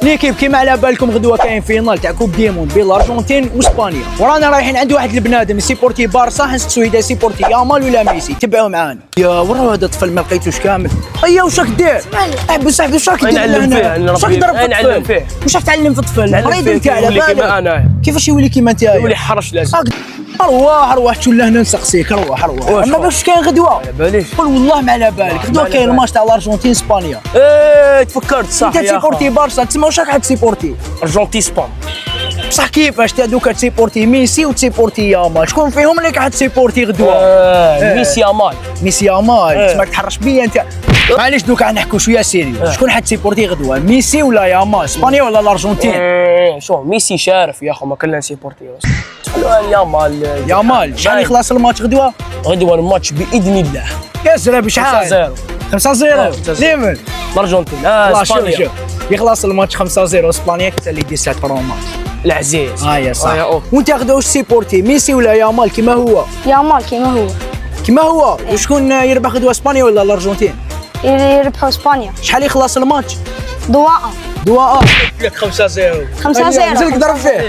ليكيب كيما على بالكم غدوه كاين فينال تاع كوب ديموند بين الارجنتين واسبانيا، ورانا رايحين عند واحد البنادم يسيبورتي بارسا، حنسقسو اذا يسيبورتي يامال ولا ميسي. تبعوا معانا. يا ورا هذا الطفل ما لقيتوش كامل. ايا واش راك دير؟ احبس واش راك دير هنا؟ واش راك ضرب في الطفل؟ واش راك تعلم في الطفل؟ مريض انت على بالك. كيفاش يولي كيما انت؟ يولي حرش لازم. روح تشوف لهنا نسقسيك. روح ما بالكش كاين غدوه؟ على باليش. قول والله ما على بالك. غدوه كاين الماتش تاع الارجنتين اسبانيا. تفكرت صح. انت تسيبورتي بارسا، تسمى واش راك حتسيبورتي؟ ارجنتين اسبان. بصح كيفاش تا دوكا تسيبورتي ميسي وتسيبورتي يامال؟ شكون فيهم اللي حتسيبورتي غدوه؟ ميسي يامال. ميسي يامال. تسمى تحرش بيا انت. معليش دوكا نحكوا شويه سيريو. شكون حتسيبورتي غدوه؟ ميسي ولا يامال؟ اسبانيا ولا الارجنتين؟ شوف ميسي شارف يا اخو، ما كنا نسيبورتي. يامال شحال يخلص الماتش غدوه؟ غدوه الماتش باذن الله. يا سلام بشحال؟ 5-0 ليمن الارجنتين. اسبانيا شوف يخلص الماتش 5-0 اسبانيا كتا اللي دي سات برو ماتش العزيز. يا صح. وانت غدوه واش سيبورتي؟ ميسي ولا يامال كيما هو؟ يامال كيما هو. وشكون يربح غدوه اسبانيا ولا الارجنتين؟ يربحوا اسبانيا. شحال يخلص الماتش؟ 2-1. لك 5-0 5-0 نزلك ضرب فيه.